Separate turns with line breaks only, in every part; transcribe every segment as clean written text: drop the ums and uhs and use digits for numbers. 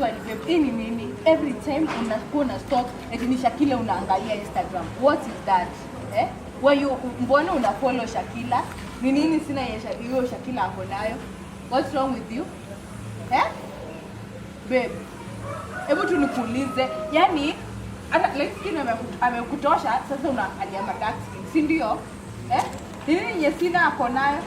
Surely babe, nini every time una stop eti ni Shakila unaangalia Instagram. What is that? Why you mbona una follow Shakila? Ni nini sina hiyo Shakila hapo nayo? What's wrong with you? Babe, hebu tunikuulize, yani hata like skin amekutosha sasa unaangalia dark skin, si ndio? Nini yenye sina hapo nayo?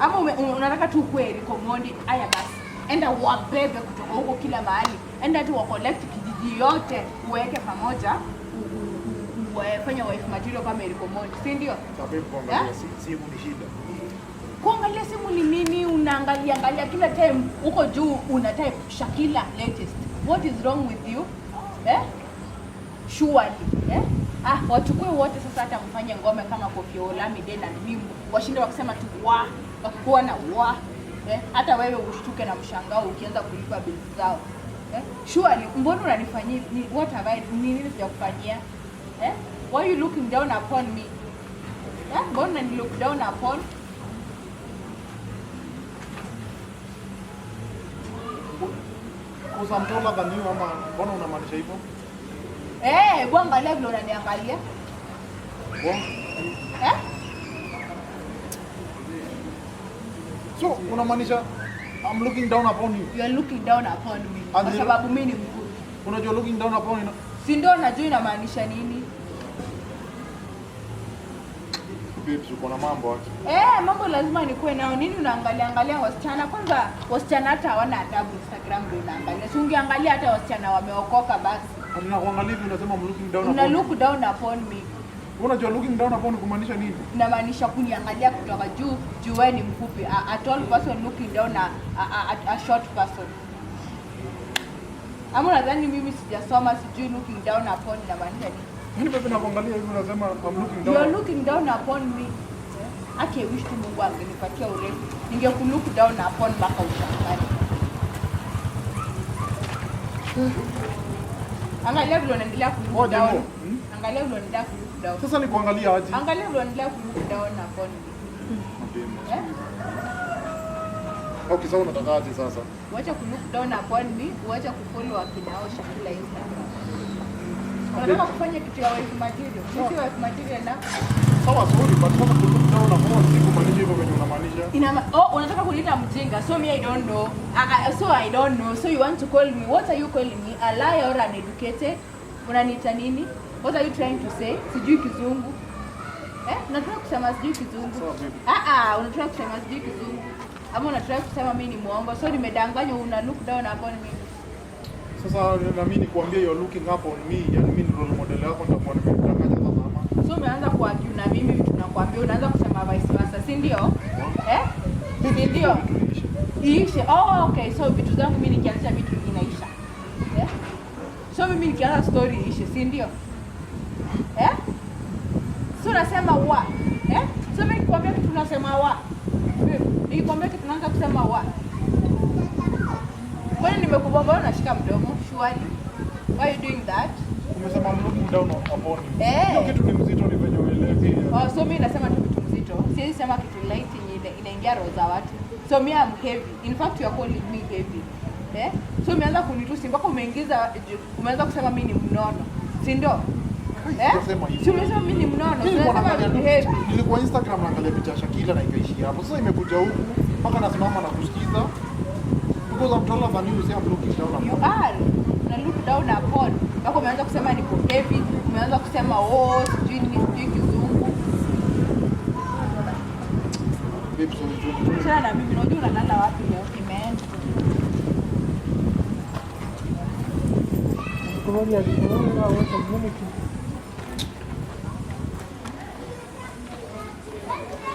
Ama unataka tu kweli Komondi? Haya basi, enda wabebe kutoka huko kila mahali, enda tu wa collect kijiji yote uweke pamoja, ufanye wife material kama ile Komondi, si ndio?
Sababu kuangalia simu ni shida.
Kuangalia simu ni nini? Unaangalia kila time uko juu una type Shakila latest. What is wrong with you? Surely, wachukue wote sasa hata mfanye ngome kama Koffi Olomide na Nimbo. Washinde wakisema tu wakikuwa na hata wewe ushtuke na mshangao ukianza kulipa bills zao. Surely, mbona unanifanyia what have I nini sijakufanyia? Why you looking down upon me? Mbona ni look down upon?
Usamtola than you ama mbona unamaanisha hivyo?
Bwana angalia vile unaniangalia.
So, unamaanisha I'm looking down upon you.
You are looking down upon me. Kwa sababu mimi ni mkuu.
Unajua looking down upon you.
Si ndio najua inamaanisha nini?
Babes, uko na mambo aje?
Mambo lazima nikuwe nao. Nini unaangalia wasichana? Kwanza wasichana hata hawana adabu Instagram ndio unaangalia. Si ungeangalia hata wasichana wameokoka basi.
Unakuangalia hivi unasema I'm looking down upon.
Una look down upon me.
Unajua looking down upon kumaanisha nini?
Inamaanisha kuniangalia kutoka juu wewe ni mfupi. A tall person looking down a short person. Ama nadhani mimi sijasoma sijui looking down upon inamaanisha nini?
Mimi bado nakuangalia hivi unasema I'm looking down.
You are looking down upon me. Ake wish tu Mungu angenipatia urefu. Ningekulook down upon mpaka ushangae. Angalia vile unaendelea kulook down. Angalia vile unaendelea kulook down.
Sasa ni kuangalia aje?
Angalia vile unaendelea kulook down upon me.
Okay, sawa unataka aje sasa?
Wacha kulook down upon me, wacha kufollow akinao Shakila Instagram. Unataka kufanya kitu ya wife material. Sisi wife material na
sawa sorry, but kama kulook down upon si kumaanisha hivyo venye unamaanisha.
Unataka kuniita mjinga. So me I don't know. I don't know. So you want to call me, what are you calling me? A liar or uneducated? Unaniita nini? What are you trying to say? Sijui kizungu. Unataka kusema sijui kizungu? Unataka kusema sijui kizungu. Ama unataka kusema mimi ni muongo. So nimedanganywa una look down upon me.
Sasa na mimi nikwambia you're looking up on me, yani mimi ni role model yako nitakuwa nimedanganya sasa ama.
So umeanza kuargue na mimi vitu nakwambia unaanza kusema vice versa, si ndio? Si ndio? Iishe. Okay. So vitu zangu mimi nikianza vitu inaisha. So mimi nikianza story iishe, si ndio? So unasema wa. So mimi nikwambia kitu unasema wa. Nikwambia kitu tunaanza kusema wa. Kwani nimekubomba unashika mdomo? Surely. Why are you doing that?
Umesema I'm looking down upon you. Hiyo kitu ni mzito ni venye uelewi.
So mimi nasema tu kitu mzito. Siwezi sema kitu light yenye inaingia roho za watu. So me I'm heavy. In fact you are calling me heavy. So umeanza kunitusi mpaka umeanza kusema mimi ni mnono. Si ndio? Si umesema mimi ni mnono. Unasema mimi heavy.
Nilikuwa Instagram naangalia picha Shakila na ikaishia hapo. Sasa imekuja huku mpaka nasimama na kusikiza. Because I'm taller than you, say I'm looking down upon you.
You are. Una look down upon. Mpaka umeanza kusema niko heavy. Umeanza kusema sijui kizungu.
Babe, so
Sasa na mimi unajua unalala wapi leo? Imeenda.
Kwa hiyo aliona wote mmoja